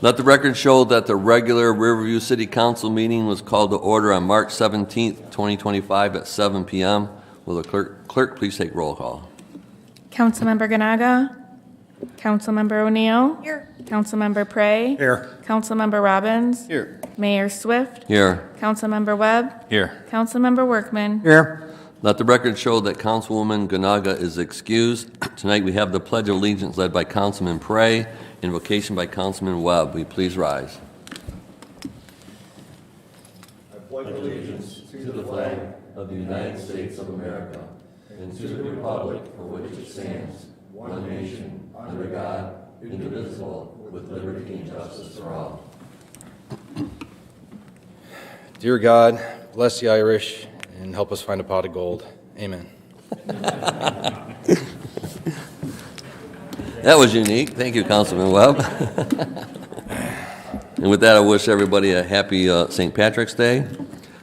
Let the record show that the regular Riverview City Council meeting was called to order on March 17th, 2025 at 7 p.m. Will the clerk please take roll call? Councilmember Ganaga. Councilmember O'Neill. Here. Councilmember Prey. Here. Councilmember Robbins. Here. Mayor Swift. Here. Councilmember Webb. Here. Councilmember Workman. Here. Let the record show that Councilwoman Ganaga is excused. Tonight we have the Pledge of Allegiance led by Councilman Prey, invocation by Councilman Webb. Will you please rise? I pledge allegiance to the flag of the United States of America and to the republic for which it stands, one nation, under God, indivisible, with liberty and justice for all. Dear God, bless the Irish and help us find a pot of gold. Amen. That was unique. Thank you, Councilman Webb. And with that, I wish everybody a happy St. Patrick's Day.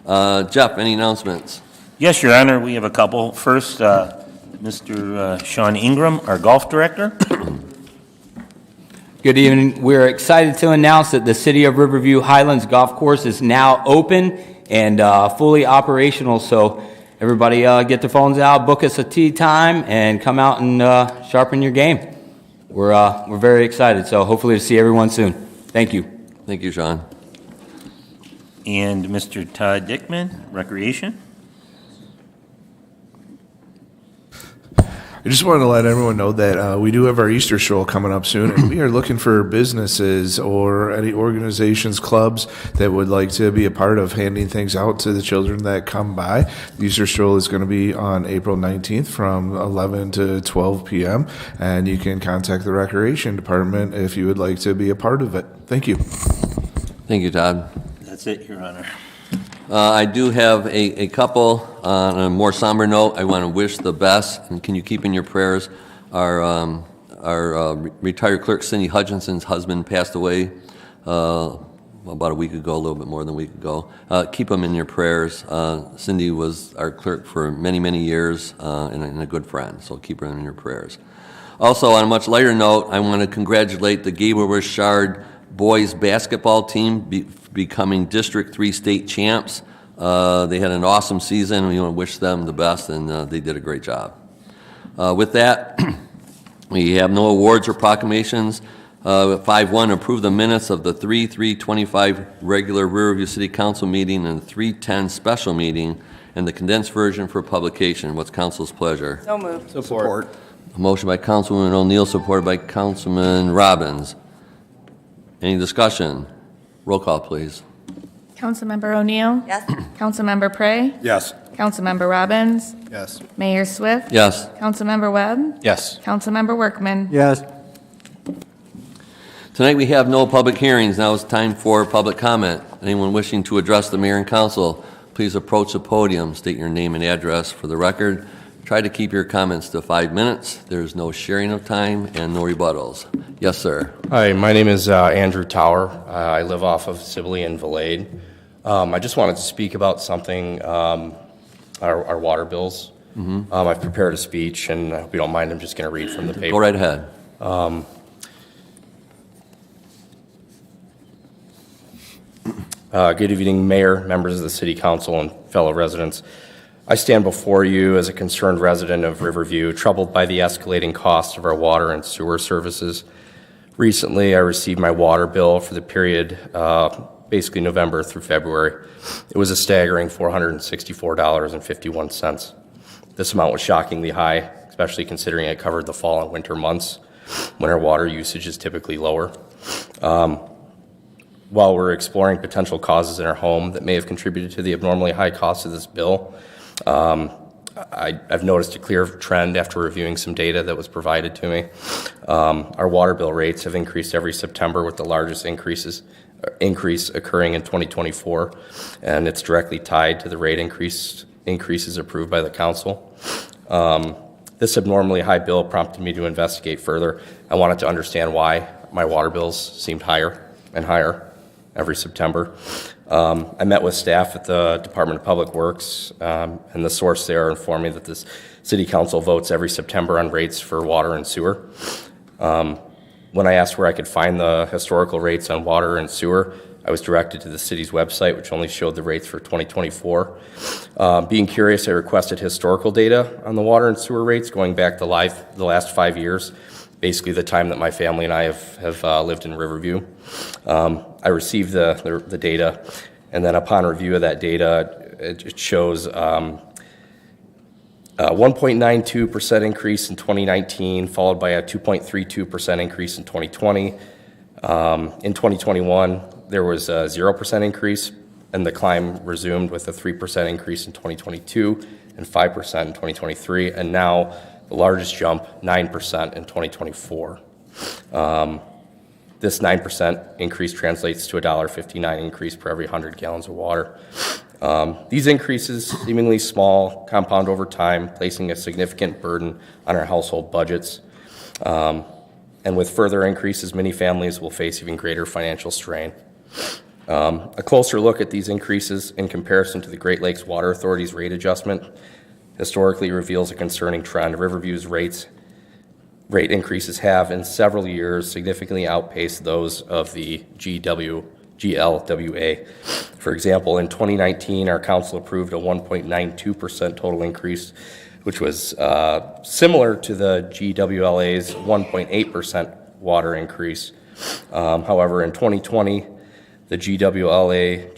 Jeff, any announcements? Yes, Your Honor, we have a couple. First, Mr. Sean Ingram, our golf director. Good evening. We're excited to announce that the City of Riverview Highlands Golf Course is now open and fully operational. So everybody get their phones out, book us a tee time, and come out and sharpen your game. We're very excited. So hopefully to see everyone soon. Thank you. Thank you, Sean. And Mr. Todd Dickman, recreation. I just wanted to let everyone know that we do have our Easter stroll coming up soon, and we are looking for businesses or any organizations, clubs that would like to be a part of handing things out to the children that come by. The Easter stroll is going to be on April 19th from 11 to 12 p.m., and you can contact the Recreation Department if you would like to be a part of it. Thank you. Thank you, Todd. That's it, Your Honor. I do have a couple. On a more somber note, I want to wish the best, and can you keep in your prayers, our retired clerk Cindy Hutchinson's husband passed away about a week ago, a little bit more than a week ago. Keep him in your prayers. Cindy was our clerk for many, many years and a good friend, so keep her in your prayers. Also, on a much lighter note, I want to congratulate the Gabriel Richard boys basketball team becoming District 3 state champs. They had an awesome season. We want to wish them the best, and they did a great job. With that, we have no awards or proclamations. 5-1, approve the minutes of the 3/3/25 regular Riverview City Council meeting and the 3/10 special meeting and the condensed version for publication. What's council's pleasure? So moved. Support. A motion by Councilwoman O'Neill, supported by Councilman Robbins. Any discussion? Roll call, please. Councilmember O'Neill. Yes. Councilmember Prey. Yes. Councilmember Robbins. Yes. Mayor Swift. Yes. Councilmember Webb. Yes. Councilmember Workman. Yes. Tonight we have no public hearings. Now it's time for public comment. Anyone wishing to address the mayor and council, please approach the podium, state your name and address for the record. Try to keep your comments to 5 minutes. There's no sharing of time and no rebuttals. Yes, sir. Hi, my name is Andrew Tower. I live off of Sibley and Valade. I just wanted to speak about something, our water bills. I've prepared a speech, and I hope you don't mind, I'm just going to read from the paper. Go right ahead. Good evening, Mayor, members of the City Council, and fellow residents. I stand before you as a concerned resident of Riverview, troubled by the escalating costs of our water and sewer services. Recently, I received my water bill for the period, basically November through February. It was a staggering $464.51. This amount was shockingly high, especially considering it covered the fall and winter months when our water usage is typically lower. While we're exploring potential causes in our home that may have contributed to the abnormally high cost of this bill, I've noticed a clear trend after reviewing some data that was provided to me. Our water bill rates have increased every September, with the largest increase occurring in 2024, and it's directly tied to the rate increases approved by the council. This abnormally high bill prompted me to investigate further. I wanted to understand why my water bills seemed higher and higher every September. I met with staff at the Department of Public Works, and the source there informed me that this City Council votes every September on rates for water and sewer. When I asked where I could find the historical rates on water and sewer, I was directed to the city's website, which only showed the rates for 2024. Being curious, I requested historical data on the water and sewer rates going back the last 5 years, basically the time that my family and I have lived in Riverview. I received the data, and then upon review of that data, it shows 1.92% increase in 2019, followed by a 2.32% increase in 2020. In 2021, there was a 0% increase, and the climb resumed with a 3% increase in 2022 and 5% in 2023, and now the largest jump, 9% in 2024. This 9% increase translates to a $1.59 increase per every 100 gallons of water. These increases, seemingly small, compound over time, placing a significant burden on our household budgets. And with further increases, many families will face even greater financial strain. A closer look at these increases in comparison to the Great Lakes Water Authority's rate adjustment historically reveals a concerning trend. Riverview's rate increases have, in several years, significantly outpaced those of the GLWA. For example, in 2019, our council approved a 1.92% total increase, which was similar to the GWLA's 1.8% water increase. However, in 2020, the GLWA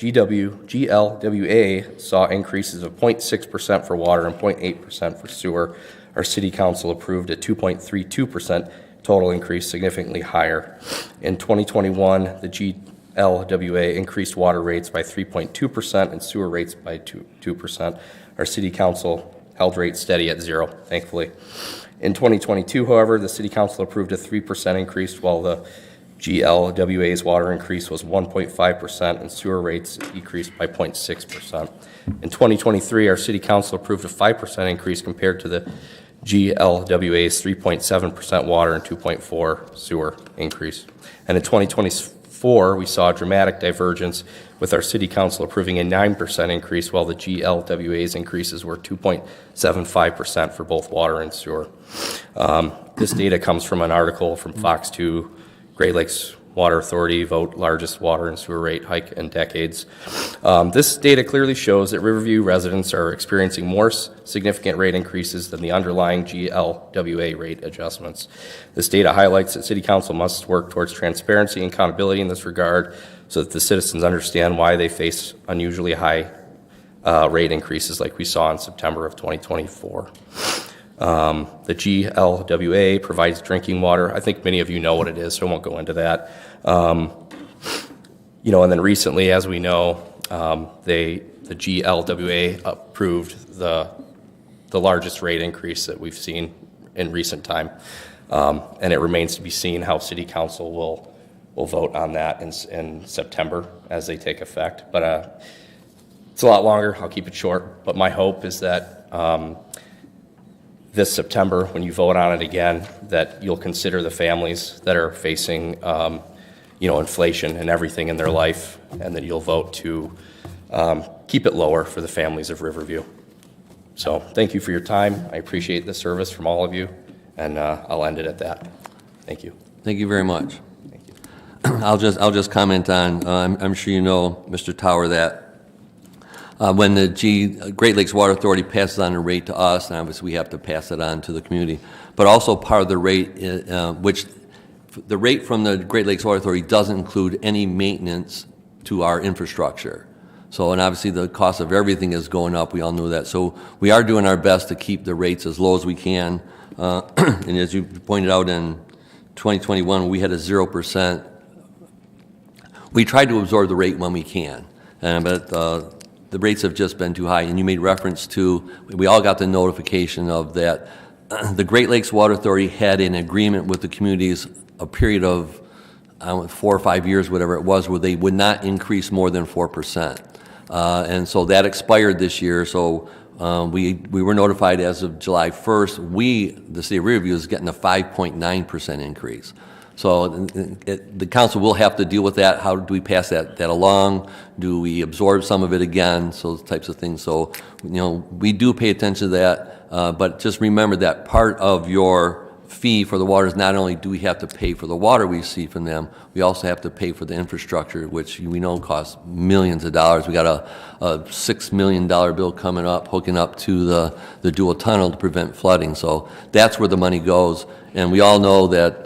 saw increases of 0.6% for water and 0.8% for sewer. Our city council approved a 2.32% total increase, significantly higher. In 2021, the GLWA increased water rates by 3.2% and sewer rates by 2%. Our city council held rates steady at 0, thankfully. In 2022, however, the city council approved a 3% increase, while the GLWA's water increase was 1.5% and sewer rates decreased by 0.6%. In 2023, our city council approved a 5% increase compared to the GLWA's 3.7% water and 2.4% sewer increase. And in 2024, we saw a dramatic divergence, with our city council approving a 9% increase, while the GLWA's increases were 2.75% for both water and sewer. This data comes from an article from Fox 2, Great Lakes Water Authority, vote largest water and sewer rate hike in decades. This data clearly shows that Riverview residents are experiencing more significant rate increases than the underlying GLWA rate adjustments. This data highlights that City Council must work towards transparency and accountability in this regard, so that the citizens understand why they face unusually high rate increases like we saw in September of 2024. The GLWA provides drinking water. I think many of you know what it is, so I won't go into that. And then recently, as we know, the GLWA approved the largest rate increase that we've seen in recent time. And it remains to be seen how City Council will vote on that in September as they take effect. But it's a lot longer. I'll keep it short. But my hope is that this September, when you vote on it again, that you'll consider the families that are facing, inflation and everything in their life, and that you'll vote to keep it lower for the families of Riverview. So thank you for your time. I appreciate the service from all of you, and I'll end it at that. Thank you. Thank you very much. Thank you. I'll just comment on, I'm sure you know, Mr. Tower, that when the Great Lakes Water Authority passes on a rate to us, and obviously we have to pass it on to the community, but also part of the rate, which the rate from the Great Lakes Water Authority doesn't include any maintenance to our infrastructure. So, and obviously the cost of everything is going up, we all know that. So we are doing our best to keep the rates as low as we can. And as you pointed out, in 2021, we had a 0%. We tried to absorb the rate when we can, but the rates have just been too high. And you made reference to, we all got the notification of that. The Great Lakes Water Authority had an agreement with the communities, a period of 4 or 5 years, whatever it was, where they would not increase more than 4%. And so that expired this year. So we were notified as of July 1st, the city of Riverview is getting a 5.9% increase. So the council will have to deal with that. How do we pass that along? Do we absorb some of it again? So those types of things. So, we do pay attention to that, but just remember that part of your fee for the water is not only do we have to pay for the water we see from them, we also have to pay for the infrastructure, which we know costs millions of dollars. We got a $6 million bill coming up, hooking up to the dual tunnel to prevent flooding. So that's where the money goes. And we all know that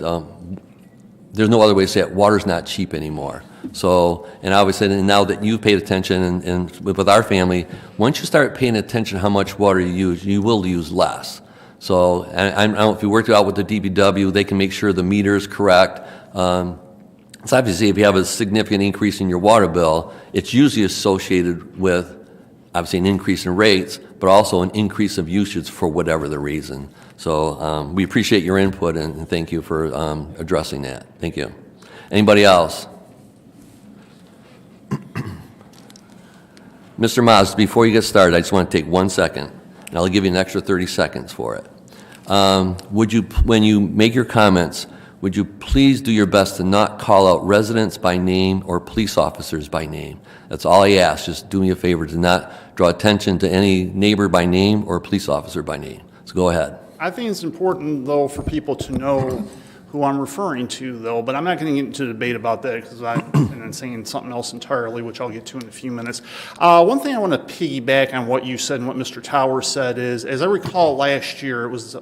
there's no other way to say it, water's not cheap anymore. So, and obviously, and now that you've paid attention and with our family, once you start paying attention how much water you use, you will use less. So I don't know if you worked it out with the DPW, they can make sure the meter is correct. It's obviously if you have a significant increase in your water bill, it's usually associated with obviously an increase in rates, but also an increase of usage for whatever the reason. So we appreciate your input and thank you for addressing that. Thank you. Anybody else? Mr. Maas, before you get started, I just want to take 1 second, and I'll give you an extra 30 seconds for it. Would you, when you make your comments, would you please do your best to not call out residents by name or police officers by name? That's all I ask. Just do me a favor to not draw attention to any neighbor by name or police officer by name. So go ahead. I think it's important, though, for people to know who I'm referring to, though, but I'm not going to get into a debate about that because I've been saying something else entirely, which I'll get to in a few minutes. One thing I want to piggyback on what you said and what Mr. Towers said is, as I recall last year, it was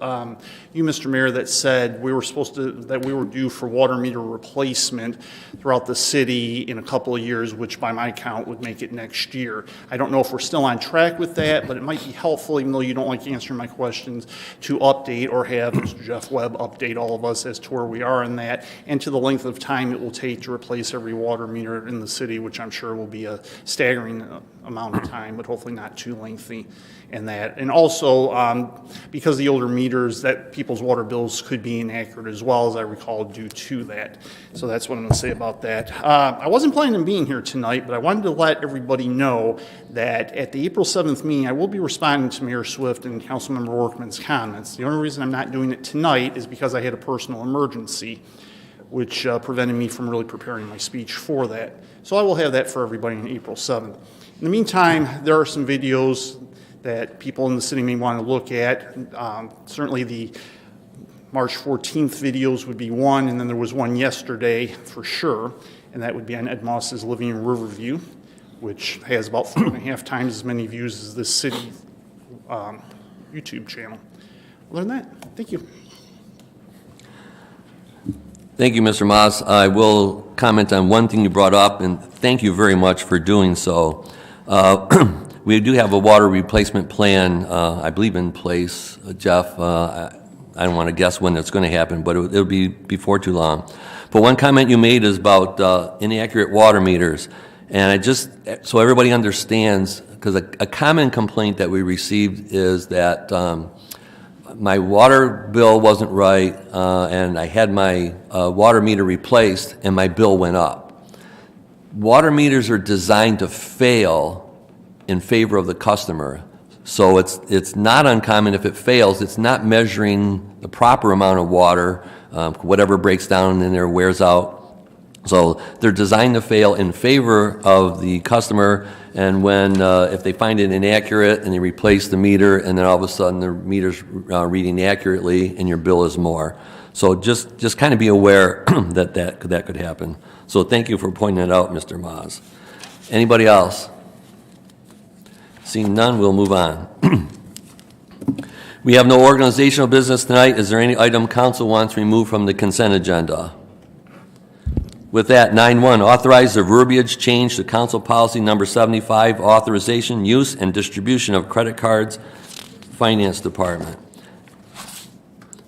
you, Mr. Mayor, that said we were due for water meter replacement throughout the city in a couple of years, which by my count would make it next year. I don't know if we're still on track with that, but it might be helpful, even though you don't like answering my questions, to update or have Mr. Jeff Webb update all of us as to where we are in that and to the length of time it will take to replace every water meter in the city, which I'm sure will be a staggering amount of time, but hopefully not too lengthy in that. And also, because the older meters, that people's water bills could be inaccurate as well, as I recall, due to that. So that's what I'm going to say about that. I wasn't planning on being here tonight, but I wanted to let everybody know that at the April 7th meeting, I will be responding to Mayor Swift and Councilmember Workman's comments. The only reason I'm not doing it tonight is because I had a personal emergency, which prevented me from really preparing my speech for that. So I will have that for everybody on April 7th. In the meantime, there are some videos that people in the city may want to look at. Certainly the March 14th videos would be one, and then there was one yesterday for sure, and that would be on Ed Moss's Living in Riverview, which has about 4.5 times as many views as this city YouTube channel. Other than that, thank you. Thank you, Mr. Maas. I will comment on one thing you brought up, and thank you very much for doing so. We do have a water replacement plan, I believe, in place, Jeff. I don't want to guess when it's going to happen, but it'll be before too long. But one comment you made is about inaccurate water meters. And I just, so everybody understands, because a common complaint that we received is that my water bill wasn't right, and I had my water meter replaced, and my bill went up. Water meters are designed to fail in favor of the customer. So it's not uncommon if it fails, it's not measuring the proper amount of water, whatever breaks down in there wears out. So they're designed to fail in favor of the customer, and when if they find it inaccurate and they replace the meter, and then all of a sudden the meter's reading accurately and your bill is more. So just kind of be aware that could happen. So thank you for pointing that out, Mr. Maas. Anybody else? Seeing none, we'll move on. We have no organizational business tonight. Is there any item council wants removed from the consent agenda? With that, 9.1, authorize the verbiage change to council policy number 75, authorization, use, and distribution of credit cards, Finance Department.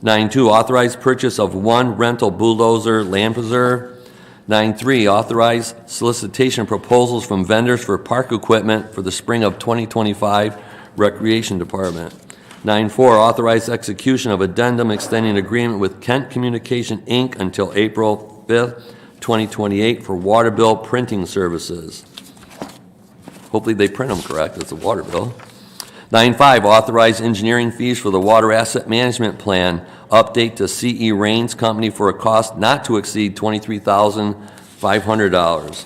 9.2, authorize purchase of one rental bulldozer land preserve. 9.3, authorize solicitation proposals from vendors for park equipment for the spring of 2025 Recreation Department. 9.4, authorize execution of addendum extending agreement with Kent Communication, Inc. until April 5th, 2028 for water bill printing services. Hopefully they print them correct. It's a water bill. 9.5, authorize engineering fees for the water asset management plan update to CE Rains Company for a cost not to exceed $23,500.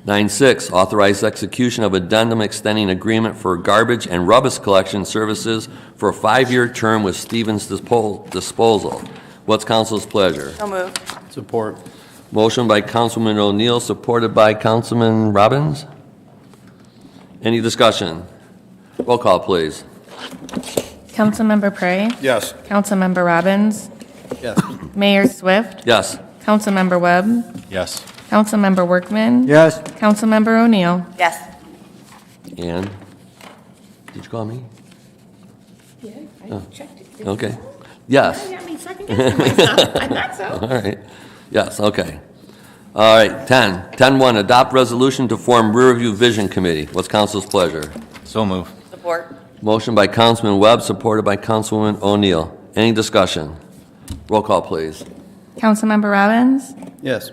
9.6, authorize execution of addendum extending agreement for garbage and rubbish collection services for a 5-year term with Stevens Disposal. What's council's pleasure? So moved. Support. Motion by Councilman O'Neill, supported by Councilman Robbins. Any discussion? Roll call, please. Councilmember Prey, Yes. Councilmember Robbins, Yes. Mayor Swift, Yes. Councilmember Webb, Yes. Councilmember Workman, Yes. Councilmember O'Neill. Yes. And, did you call me? Yeah, I checked it. Okay. Yes. got me second guessing myself. I thought so. All right. Yes, okay. All right, 10. 10.1, adopt resolution to form Riverview Vision Committee. What's council's pleasure? So move. Support. Motion by Councilman Webb, supported by Councilwoman O'Neill. Any discussion? Roll call, please. Councilmember Robbins, Yes.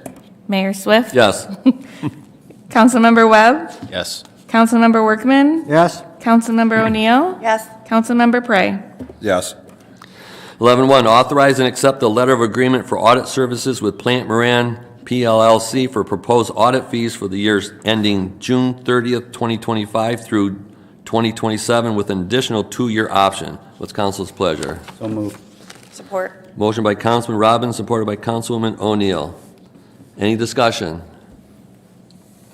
Mayor Swift, Yes. Councilmember Webb, Yes. Councilmember Workman, Yes. Councilmember O'Neill, Yes. Councilmember Prey. Yes. 11.1, authorize and accept a letter of agreement for audit services with Plant Moran PLLC for proposed audit fees for the years ending June 30th, 2025 through 2027 with an additional 2-year option. What's council's pleasure? So move. Support. Motion by Councilman Robbins, supported by Councilwoman O'Neill. Any discussion?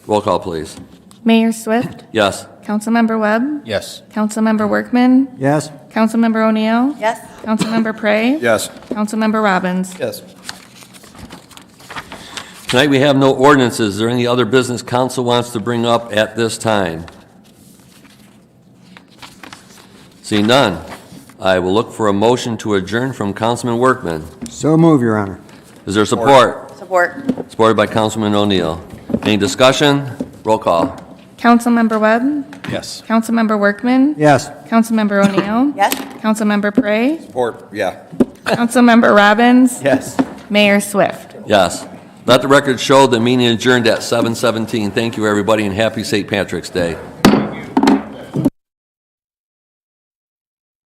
Roll call, please. Mayor Swift, Yes. Councilmember Webb, Yes. Councilmember Workman, Yes. Councilmember O'Neill, Yes. Councilmember Prey, Yes. Councilmember Robbins. Yes. Tonight we have no ordinances. Is there any other business council wants to bring up at this time? See none. I will look for a motion to adjourn from Councilman Workman. So move, Your Honor. Is there support? Support. Supported by Councilman O'Neill. Any discussion? Roll call. Councilmember Webb, Yes. Councilmember Workman, Yes. Councilmember O'Neill, Yes. Councilmember Prey, Support. Yeah. Councilmember Robbins, Yes. Mayor Swift. Yes. Let the record show the meeting adjourned at 7:17. Thank you, everybody, and happy St. Patrick's Day.